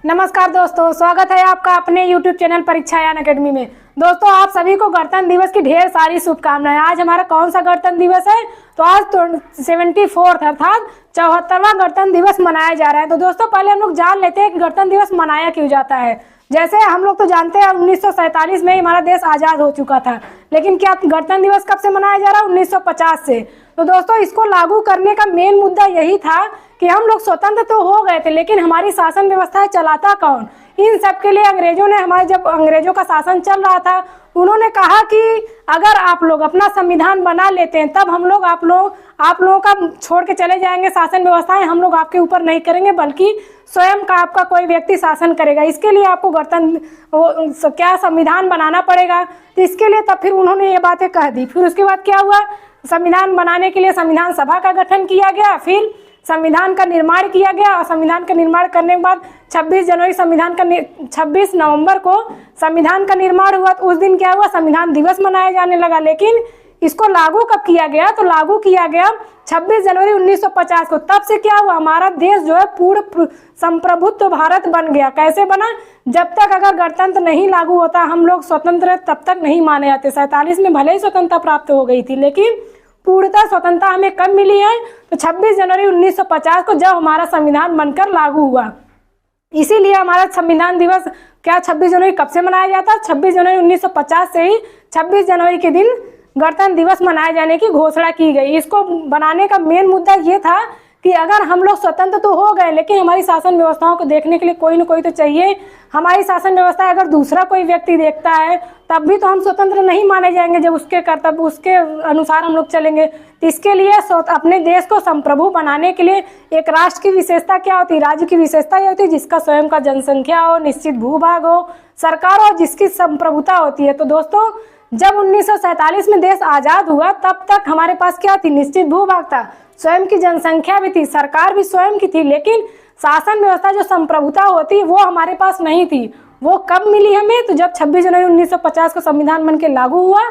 नमस्कार दोस्तों, स्वागत है आपका अपने YouTube चैनल परीक्षायान अकेडमी में। दोस्तों, आप सभी को गणतंत्र दिवस की ढेर सारी शुभकामनाएं। आज हमारा कौन सा गणतंत्र दिवस है? तो आज तो 74 अर्थात 74वां गणतंत्र दिवस मनाया जा रहा है। तो दोस्तों, पहले हम लोग जान लेते हैं कि गणतंत्र दिवस मनाया क्यों जाता है। जैसे हम लोग तो जानते हैं 1947 में हमारा देश आजाद हो चुका था, लेकिन क्या गणतंत्र दिवस कब से मनाया जा रहा है? 1950 से। तो दोस्तों, इसको लागू करने का मेन मुद्दा यही था कि हम लोग स्वतंत्र तो हो गए थे, लेकिन हमारी शासन व्यवस्था चलाता कौन? इन सब के लिए अंग्रेजों ने जब अंग्रेजों का शासन चल रहा था, उन्होंने कहा कि अगर आप लोग अपना संविधान बना लेते हैं तब हम लोग आप लोगों का छोड़ के चले जाएंगे शासन व्यवस्थाएं, हम लोग आपके ऊपर नहीं करेंगे, बल्कि स्वयं का आपका कोई व्यक्ति शासन करेगा। इसके लिए आपको क्या संविधान बनाना पड़ेगा। तो इसके लिए तब फिर उन्होंने ये बातें कह दी। फिर उसके बाद क्या हुआ? संविधान बनाने के लिए संविधान सभा का गठन किया गया, फिर संविधान का निर्माण किया गया और संविधान का निर्माण करने के बाद 26 नवंबर को संविधान का निर्माण हुआ। तो उस दिन क्या हुआ? संविधान दिवस मनाया जाने लगा। लेकिन इसको लागू कब किया गया? तो लागू किया गया 26 जनवरी 1950 को। तब से क्या हुआ? हमारा देश जो है पूर्ण संप्रभुत्व भारत बन गया। कैसे बना? जब तक अगर गणतंत्र नहीं लागू होता, हम लोग स्वतंत्र तब तक नहीं माने जाते। 47 में भले ही स्वतंत्रता प्राप्त हो गई थी, लेकिन पूर्णतः स्वतंत्रता हमें कब मिली है? तो 26 जनवरी 1950 को, जब हमारा संविधान बनकर लागू हुआ। इसीलिए हमारा संविधान दिवस क्या 26 जनवरी कब से मनाया जाता है? 26 जनवरी 1950 से ही 26 जनवरी के दिन गणतंत्र दिवस मनाए जाने की घोषणा की गई। इसको बनाने का मेन मुद्दा ये था कि अगर हम लोग स्वतंत्र तो हो गए, लेकिन हमारी शासन व्यवस्थाओं को देखने के लिए कोई न कोई तो चाहिए। हमारी शासन व्यवस्था अगर दूसरा कोई व्यक्ति देखता है तब भी तो हम स्वतंत्र नहीं माने जाएंगे, जब उसके कर्तव्य उसके अनुसार हम लोग चलेंगे। तो इसके लिए अपने देश को संप्रभु बनाने के लिए एक राष्ट्र की विशेषता क्या होती है? राज्य की विशेषता ये होती है जिसका स्वयं का जनसंख्या हो, निश्चित भूभाग हो, सरकार हो, जिसकी संप्रभुता होती है। तो दोस्तों, जब 1947 में देश आजाद हुआ तब तक हमारे पास क्या थी? निश्चित भूभाग था, स्वयं की जनसंख्या भी थी, सरकार भी स्वयं की थी, लेकिन शासन व्यवस्था जो संप्रभुता होती है वो हमारे पास नहीं थी। वो कब मिली हमें? तो जब 26 जनवरी 1950 को संविधान बन के लागू हुआ,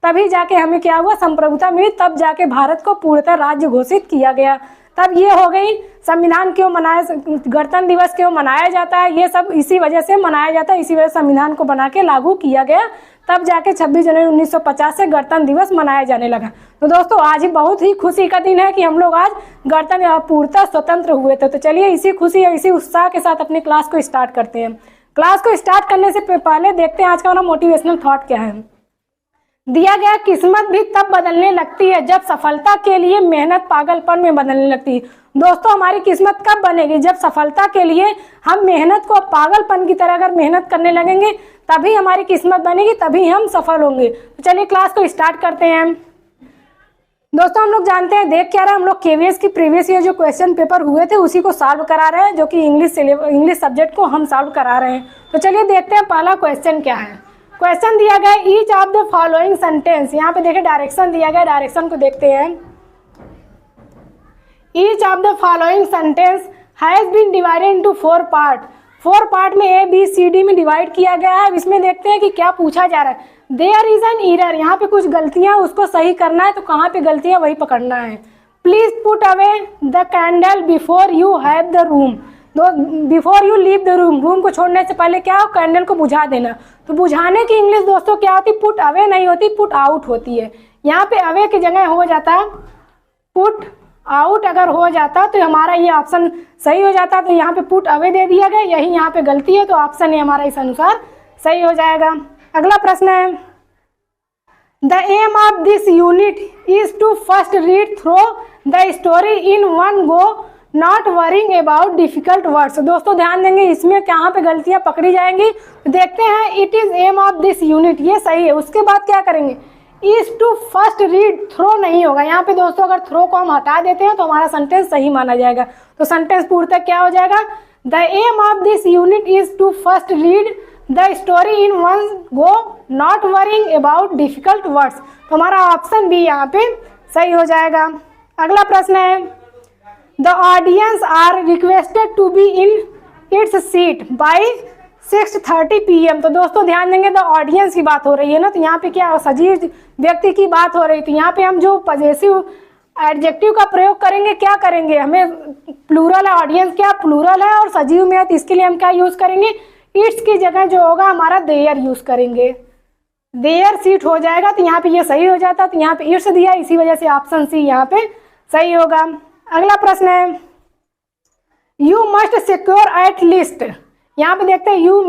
तभी जाके हमें क्या हुआ? संप्रभुता मिली। तब जाके भारत को पूर्णतः राज्य घोषित किया गया। तब ये हो गई संविधान क्यों मनाया, गणतंत्र दिवस क्यों मनाया जाता है, ये सब इसी वजह से मनाया जाता है। इसी वजह से संविधान को बना के लागू किया गया। तब जाके 26 जनवरी 1950 से गणतंत्र दिवस मनाया जाने लगा। तो दोस्तों, आज ही बहुत ही खुशी का दिन है कि हम लोग आज गणतंत्र पूर्णतः स्वतंत्र हुए थे। तो चलिए इसी खुशी और इसी उत्साह के साथ अपनी क्लास को स्टार्ट करते हैं। क्लास को स्टार्ट करने से पहले देखते हैं आज का हमारा मोटिवेशनल थॉट क्या है। दिया गया किस्मत भी तब बदलने लगती है जब सफलता के लिए मेहनत पागलपन में बदलने लगती है। दोस्तों, हमारी किस्मत कब बनेगी? जब सफलता के लिए हम मेहनत को पागलपन की तरह अगर मेहनत करने लगेंगे, तभी हमारी किस्मत बनेगी, तभी हम सफल होंगे। तो चलिए क्लास को स्टार्ट करते हैं। दोस्तों, हम लोग जानते हैं देख क्या रहे हैं, हम लोग केवीएस की प्रीवियस ईयर जो क्वेश्चन पेपर हुए थे उसी को सॉल्व करा रहे हैं, जो कि इंग्लिश सब्जेक्ट को हम सॉल्व करा रहे हैं। तो चलिए देखते हैं पहला क्वेश्चन क्या है। क्वेश्चन दिया गया each of the following sentence. यहाँ पे देखिए डायरेक्शन दिया गया, डायरेक्शन को देखते हैं। Each of the following sentence has been divided into 4 part. 4 part में ए बी सी डी में डिवाइड किया गया है। इसमें देखते हैं कि क्या पूछा जा रहा है। देयर इज एन एरर, यहाँ पे कुछ गलतियां, उसको सही करना है। तो कहाँ पे गलतियां वही पकड़ना है। Please put away the candle before you have the room. Before you leave the room, room को छोड़ने से पहले क्या हो? कैंडल को बुझा देना। तो बुझाने की इंग्लिश दोस्तों क्या होती? पुट अवे नहीं होती, पुट आउट होती है। यहाँ पे अवे की जगह हो जाता पुट आउट। अगर हो जाता तो हमारा ये ऑप्शन सही हो जाता। तो यहाँ पे पुट अवे दे दिया गया, यही यहाँ पे गलती है, तो ऑप्शन ये हमारा इस अनुसार सही हो जाएगा। अगला प्रश्न है the aim of this unit is to first read throw the story in one go not worrying about difficult words. दोस्तों ध्यान देंगे, इसमें कहाँ पे गलतियां पकड़ी जाएंगी। देखते हैं it is aim of this unit, ये सही है। उसके बाद क्या करेंगे? Is to first read, throw नहीं होगा यहाँ पे दोस्तों। अगर थ्रो को हम हटा देते हैं तो हमारा सेंटेंस सही माना जाएगा। तो सेंटेंस पूर्णतः क्या हो जाएगा? The aim of this unit is to first read the story in one go not worrying about difficult words. तो हमारा ऑप्शन बी यहाँ पे सही हो जाएगा। अगला प्रश्न है the audience are requested to be in its seat by 6:30 PM। तो दोस्तों ध्यान देंगे, द ऑडियंस की बात हो रही है ना, तो यहाँ पे क्या सजीव व्यक्ति की बात हो रही। तो यहाँ पे हम जो पजेसिव एडजेक्टिव का प्रयोग करेंगे, क्या करेंगे, हमें प्लूरल है, ऑडियंस क्या प्लूरल है और सजीव में है, तो इसके लिए हम क्या यूज करेंगे, इट्स की जगह जो होगा हमारा देयर यूज करेंगे। देयर सीट हो जाएगा, तो यहाँ पे ये सही हो जाता, तो यहाँ पे इट्स दिया, इसी वजह से ऑप्शन सी यहाँ पे सही होगा। अगला प्रश्न है you must secure at least, यहाँ पे देखते हैं you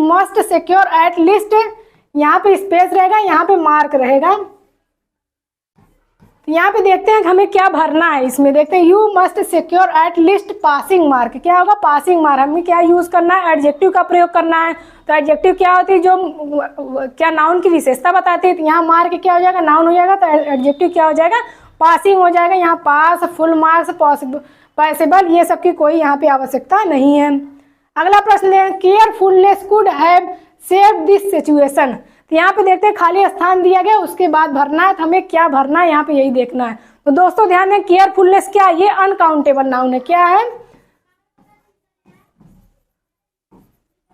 must secure at least, यहाँ पे स्पेस रहेगा, यहाँ पे मार्क रहेगा। यहाँ पे देखते हैं कि हमें क्या भरना है, इसमें देखते हैं you must secure at least passing mark, क्या होगा पासिंग मार्क, हमें क्या यूज करना है, एडजेक्टिव का प्रयोग करना है। तो एडजेक्टिव क्या होती है, जो क्या नाउन की विशेषता बताती है, तो यहाँ मार्क क्या हो जाएगा, नाउन हो जाएगा, तो एडजेक्टिव क्या हो जाएगा, पासिंग हो जाएगा। यहाँ पास, फुल मार्क्स, पॉसिबल, ये सब की कोई यहाँ पे आवश्यकता नहीं है। अगला प्रश्न है carefulness could have saved this situation, तो यहाँ पे देखते हैं खाली स्थान दिया गया, उसके बाद भरना है, तो हमें क्या भरना है यहाँ पे यही देखना है। तो दोस्तों ध्यान दें केयरफुलनेस क्या है, ये अनकाउंटेबल नाउन है, क्या है,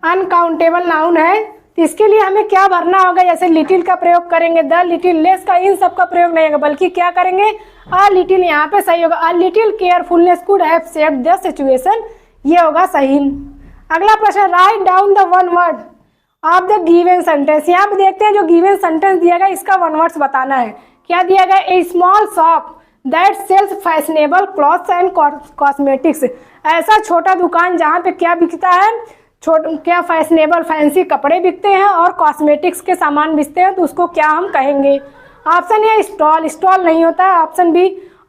अनकाउंटेबल नाउन है। तो इसके लिए हमें क्या भरना होगा, जैसे लिटिल का प्रयोग करेंगे, द लिटिल, लेस का, इन सब का प्रयोग नहीं होगा, बल्कि क्या करेंगे अ लिटिल, यहाँ पे सही होगा, a little carefulness could have saved the situation, ये होगा सही। अगला प्रश्न right down the one word of the given sentence, यहाँ पे देखते हैं जो गिवन सेंटेंस दिया गया इसका वन वर्ड्स बताना है। क्या दिया गया, a small shop that sells fashionable clothes and cosmetics, ऐसा छोटा दुकान जहाँ पे क्या बिकता है, क्या फैशनेबल फैंसी कपड़े बिकते हैं और कॉस्मेटिक्स के सामान बिकते हैं, तो उसको क्या हम कहेंगे। ऑप्शन ए स्टॉल, स्टॉल नहीं होता है।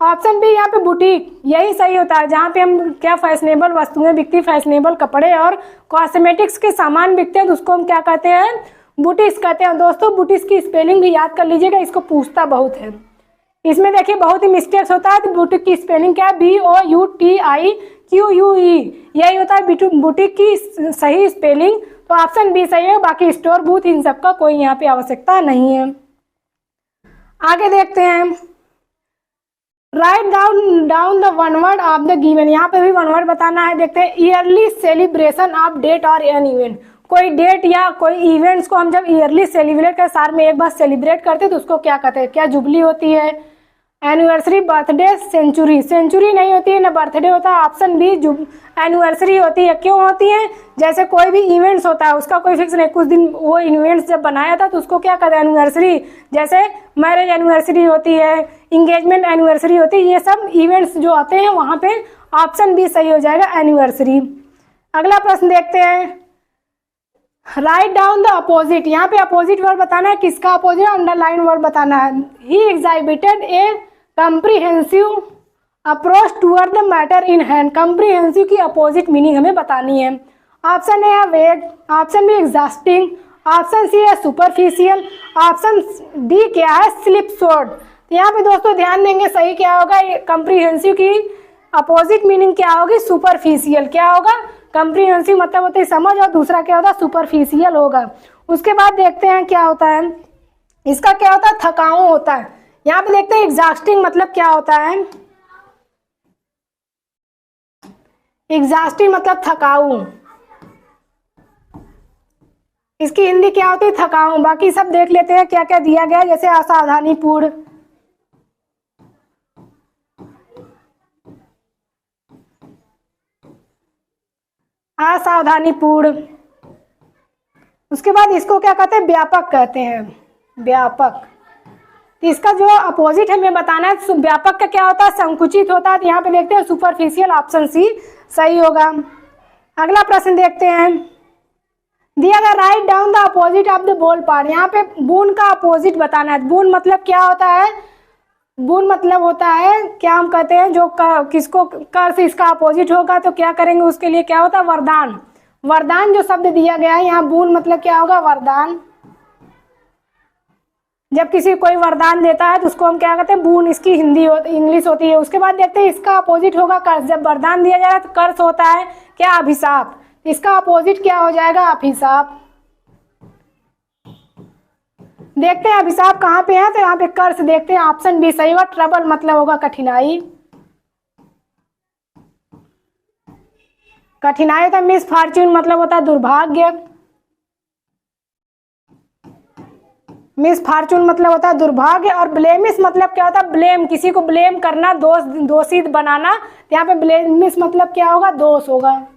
ऑप्शन बी यहाँ पे बुटीक, यही सही होता है, जहाँ पे हम क्या फैशनेबल वस्तुएं बिकती, फैशनेबल कपड़े और कॉस्मेटिक्स के सामान बिकते हैं, तो उसको हम क्या कहते हैं, बुटीक्स कहते हैं। दोस्तों बुटीक्स की स्पेलिंग भी याद कर लीजिएगा, इसको पूछता बहुत है, इसमें देखिए बहुत ही मिस्टेक्स होता है। तो बुटीक की स्पेलिंग क्या है, BOUTIQUE, यही होता है बुटीक की सही स्पेलिंग। तो ऑप्शन बी सही है, बाकी स्टोर बूथ इन सब का कोई यहाँ पे आवश्यकता नहीं है। आगे देखते हैं right down the one word of the given, यहाँ पे भी वन वर्ड बताना है। देखते हैं ईयरली सेलिब्रेशन ऑफ डेट और एन इवेंट, कोई डेट या कोई इवेंट्स को हम जब ईयरली सेलिब्रेट कर साल में एक बार सेलिब्रेट करते हैं तो उसको क्या कहते हैं, क्या जुबली होती है, एनिवर्सरी, बर्थडे, सेंचुरी, सेंचुरी नहीं होती है ना बर्थडे होता है। ऑप्शन बी एनिवर्सरी होती है। क्यों होती है, जैसे कोई भी इवेंट्स होता है उसका कोई फिक्स नहीं, कुछ दिन वो इवेंट्स जब बनाया था तो उसको क्या कहते हैं, एनिवर्सरी, जैसे मैरिज एनिवर्सरी होती है, इंगेजमेंट एनिवर्सरी होती है, ये सब इवेंट्स जो आते हैं वहाँ पे ऑप्शन बी सही हो जाएगा, एनिवर्सरी। अगला प्रश्न देखते हैं राइट डाउन द अपोजिट, यहाँ पे अपोजिट वर्ड बताना है, किसका अपोजिट, अंडरलाइन वर्ड बताना है। He exhibited a comprehensive approach toward the matter in hand, comprehensive की अपोजिट मीनिंग हमें बतानी है। ऑप्शन ए है vague, option B exhausting, option C है सुपरफिशियल, ऑप्शन डी क्या है स्लिप शॉर्ट। तो यहाँ पे दोस्तों ध्यान देंगे सही क्या होगा, कम्प्रीहेंसिव की अपोजिट मीनिंग क्या होगी, सुपरफिशियल। क्या होगा, कम्प्रीहेंसिव मतलब होता है समझ, और दूसरा क्या होता है सुपरफिशियल होगा। उसके बाद देखते हैं क्या होता है, इसका क्या होता है, थकाऊ होता है। यहाँ पे देखते हैं एग्जॉस्टिंग मतलब क्या होता है, एग्जॉस्टिंग मतलब थकाऊ, इसकी हिंदी क्या होती है, थकाऊ। बाकी सब देख लेते हैं क्या क्या दिया गया, जैसे असावधानीपूर्ण, असावधानीपूर्ण। उसके बाद इसको क्या कहते हैं, व्यापक कहते हैं, व्यापक। तो इसका जो अपोजिट हमें बताना है, व्यापक का क्या होता है, संकुचित होता है। तो यहाँ पे देखते हैं सुपरफिशियल, ऑप्शन सी सही होगा। अगला प्रश्न देखते हैं दिया गया write down the opposite of the बोल पार्ट, यहाँ पे बून का अपोजिट बताना है। बून मतलब क्या होता है, बून मतलब होता है क्या हम कहते हैं, जो किसको कर से इसका अपोजिट होगा तो क्या करेंगे, उसके लिए क्या होता है, वरदान। वरदान जो शब्द दिया गया है यहाँ, बून मतलब क्या होगा, वरदान। जब किसी कोई वरदान देता है तो उसको हम क्या कहते हैं, बून, इसकी हिंदी इंग्लिश होती है। उसके बाद देखते हैं इसका अपोजिट होगा कर्ज, जब वरदान दिया जा रहा है तो कर्ज होता है क्या, अभिशाप। इसका अपोजिट क्या हो जाएगा, अभिशाप। देखते हैं अभिशाप कहाँ पे है, तो यहाँ पे कर्ज देखते हैं, ऑप्शन बी सही होगा। ट्रबल मतलब होगा कठिनाई, कठिनाई होता है। मिसफॉर्च्यून मतलब होता है दुर्भाग्य, मिस फॉर्चून मतलब होता है दुर्भाग्य, और ब्लेमिश मतलब क्या होता है, ब्लेम, किसी को ब्लेम करना, दोषी बनाना। यहाँ पे ब्लेमिश मतलब क्या होगा, दोष होगा।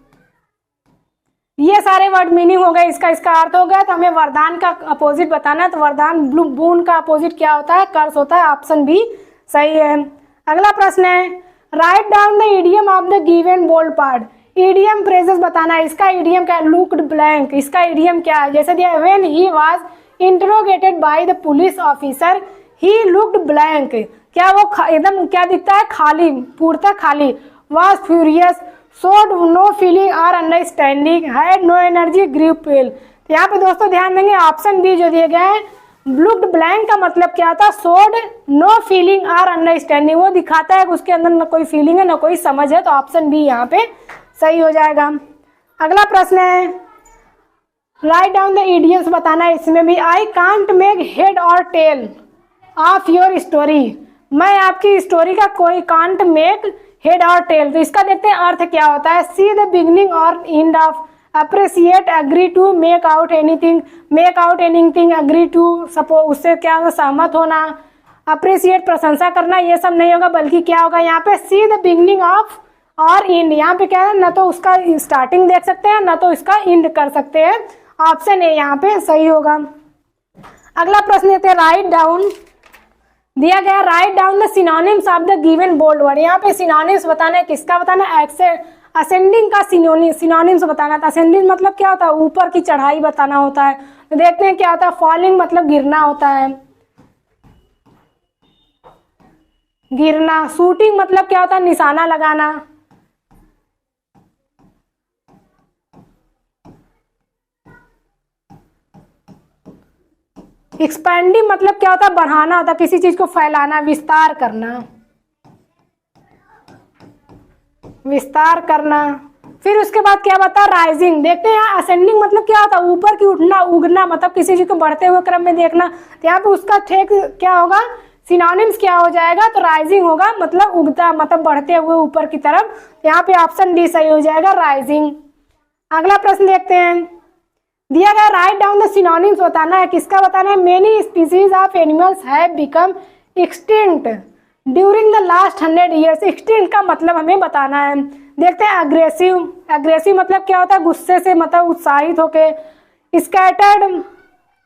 ये सारे वर्ड मीनिंग हो गए, इसका अर्थ हो गया। तो हमें वरदान का अपोजिट बताना है, तो वरदान बून का अपोजिट क्या होता है, कर्स होता है। ऑप्शन बी सही है। अगला प्रश्न है, write down the idiom of the given bold part. Idiom phrases बताना है, इसका इडियम क्या है, लुक्ड ब्लैंक, इसका इडियम क्या है, जैसे दिया when he was interrogated by the police officer he looked blank, क्या वो एकदम क्या दिखता है, खाली, पूर्णतः खाली। Was furious, showed no feeling or understanding, had no energy, grew pale. तो यहाँ पे दोस्तों ध्यान देंगे, ऑप्शन बी जो दिए गए हैं, लुक्ड ब्लैंक का मतलब क्या था, showed no feeling or understanding, वो दिखाता है कि उसके अंदर न कोई फीलिंग है न कोई समझ है। तो ऑप्शन बी यहाँ पे सही हो जाएगा। अगला प्रश्न है, राइट डाउन द इडियम्स बताना है, इसमें भी I can't make head or tail of your story, मैं आपकी स्टोरी का कोई can't make head or tail. तो इसका देखते हैं अर्थ क्या होता है, see the beginning or end of, appreciate, agree to, make out anything, make out anything, agree to, suppose उससे क्या होगा, सहमत होना, अप्रिसिएट प्रशंसा करना, ये सब नहीं होगा, बल्कि क्या होगा यहाँ पे, सी द बिगिनिंग ऑफ और एंड। यहाँ पे क्या है, ना तो उसका स्टार्टिंग देख सकते हैं ना तो इसका एंड कर सकते हैं। ऑप्शन ए यहाँ पे सही होगा। अगला प्रश्न देते हैं, राइट डाउन, दिया गया write down the synonyms of the given bold word. यहाँ पे सिनोनिम्स बताना है, किसका बताना है, असेंडिंग का सिनोनिम्स बताना था। असेंडिंग मतलब क्या होता है, ऊपर की चढ़ाई बताना होता है। तो देखते हैं क्या होता है, फॉलिंग मतलब गिरना होता है, गिरना। शूटिंग मतलब क्या होता है, निशाना लगाना। एक्सपेंडिंग मतलब क्या होता है, बढ़ाना होता है, किसी चीज को फैलाना, विस्तार करना, विस्तार करना। फिर उसके बाद क्या बता, राइजिंग। देखते हैं यहाँ असेंडिंग मतलब क्या होता है, ऊपर की उठना, उगना, मतलब किसी चीज को बढ़ते हुए क्रम में देखना। तो यहाँ पे उसका ठीक क्या होगा, सिनोनिम्स क्या हो जाएगा, तो राइजिंग होगा, मतलब उगता, मतलब बढ़ते हुए ऊपर की तरफ। तो यहाँ पे ऑप्शन डी सही हो जाएगा, राइजिंग। अगला प्रश्न देखते हैं, दिया गया राइट डाउन द सिनोनिम्स बताना है, किसका बताना है, many species of animals have become extinct during the last 100 years. Extinct का मतलब हमें बताना है। देखते हैं अग्रेसिव, अग्रेसिव मतलब क्या होता है, गुस्से से, मतलब उत्साहित होके। स्कैटर्ड,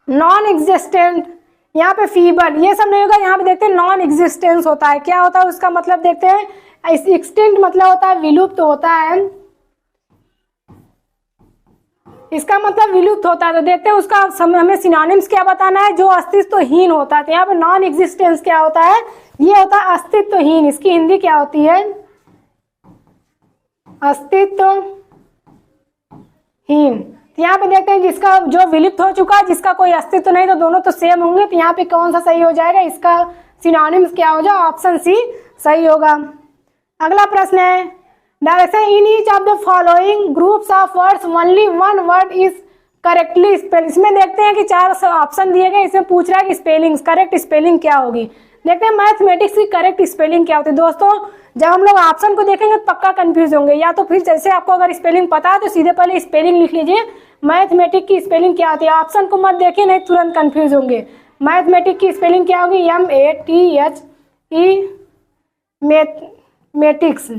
नॉन एग्जिस्टेंट, यहाँ पे फीबल, ये सब नहीं होगा। यहाँ पे देखते हैं नॉन एग्जिस्टेंस होता है, क्या होता है उसका मतलब, देखते हैं एक्सटिंक्ट मतलब होता है विलुप्त होता है, इसका मतलब विलुप्त होता है। तो देखते हैं उसका हमें सिनोनिम्स क्या बताना है, जो अस्तित्वहीन होता है। तो यहाँ पे नॉन एग्जिस्टेंस क्या होता है, ये होता है अस्तित्वहीन, इसकी हिंदी क्या होती है, अस्तित्वहीन। तो यहाँ पे देखते हैं जिसका जो विलुप्त हो चुका है, जिसका कोई अस्तित्व नहीं, तो दोनों तो सेम होंगे। तो यहाँ पे कौन सा सही हो जाएगा, इसका सिनोनिम्स क्या हो जाए, ऑप्शन सी सही होगा। अगला प्रश्न है, direction in each of the following groups of words only one word is correctly spell. इसमें देखते हैं कि 4 ऑप्शन दिए गए, इसमें पूछ रहा है कि स्पेलिंग, करेक्ट स्पेलिंग क्या होगी। देखते हैं मैथमेटिक्स की करेक्ट स्पेलिंग क्या होती है। दोस्तों जब हम लोग ऑप्शन को देखेंगे तो पक्का कंफ्यूज होंगे, या तो फिर जैसे आपको अगर स्पेलिंग पता है तो सीधे पहले स्पेलिंग लिख लीजिए, मैथमेटिक्स की स्पेलिंग क्या होती है। ऑप्शन को मत देखिए, नहीं तुरंत कंफ्यूज होंगे। मैथमेटिक्स की स्पेलिंग क्या होगी, MATHE, मैथमेटिक्स।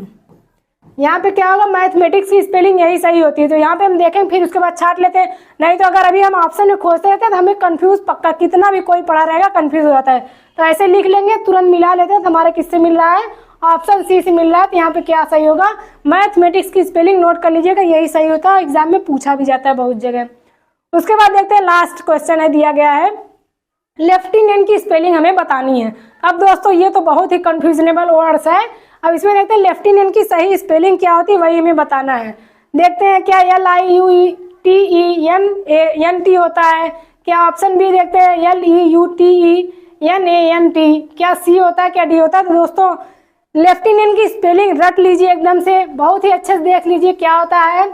यहाँ पे क्या होगा, मैथमेटिक्स की स्पेलिंग यही सही होती है। तो यहाँ पे हम देखें, फिर उसके बाद छाट लेते हैं। नहीं तो अगर अभी हम ऑप्शन में खोजते रहते हैं तो हमें कंफ्यूज पक्का, कितना भी कोई पढ़ा रहेगा कंफ्यूज हो जाता है। तो ऐसे लिख लेंगे, तुरंत मिला लेते हैं, तो हमारा किससे मिल रहा है, ऑप्शन सी से मिल रहा है। तो यहाँ पे क्या सही होगा, मैथमेटिक्स की स्पेलिंग नोट कर लीजिएगा, यही सही होता है, एग्जाम में पूछा भी जाता है बहुत जगह। उसके बाद देखते हैं लास्ट क्वेश्चन है, दिया गया है लेफ्टिनेंट की स्पेलिंग हमें बतानी है। अब दोस्तों ये तो बहुत ही कंफ्यूजनेबल वर्ड्स है। अब इसमें देखते हैं लेफ्टिनेंट की सही स्पेलिंग क्या होती है, वही हमें बताना है। देखते हैं क्या LIUTENANT होता है, क्या ऑप्शन बी देखते हैं LEUTENANT, क्या सी होता है, क्या डी होता है। तो दोस्तों लेफ्टिनेंट की स्पेलिंग रट लीजिए एकदम से, बहुत ही अच्छे से देख लीजिए क्या होता है।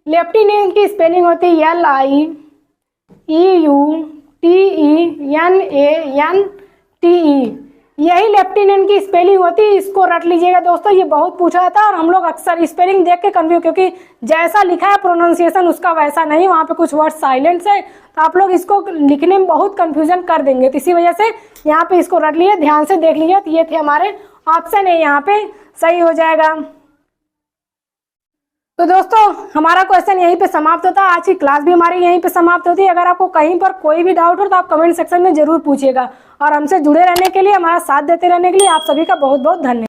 लेफ्टिनेंट की स्पेलिंग होती है LIEUTENANT। यही लेफ्टिनेंट की स्पेलिंग होती है, इसको रट लीजिएगा दोस्तों। ये बहुत पूछा था और हम लोग अक्सर स्पेलिंग देख के कंफ्यूज, क्योंकि जैसा लिखा है प्रोनाउंसिएशन उसका वैसा नहीं, वहाँ पे कुछ वर्ड साइलेंट है, तो आप लोग इसको लिखने में बहुत कंफ्यूजन कर देंगे। तो इसी वजह से यहाँ पे इसको रट लिए, ध्यान से देख लीजिए। तो ये थे हमारे ऑप्शन है, यहाँ पे सही हो जाएगा। तो दोस्तों हमारा क्वेश्चन यहीं पे समाप्त होता है, आज की क्लास भी हमारी यहीं पे समाप्त होती है। अगर आपको कहीं पर कोई भी डाउट हो तो आप कमेंट सेक्शन में जरूर पूछिएगा, और हमसे जुड़े रहने के लिए, हमारा साथ देते रहने के लिए आप सभी का बहुत बहुत धन्यवाद।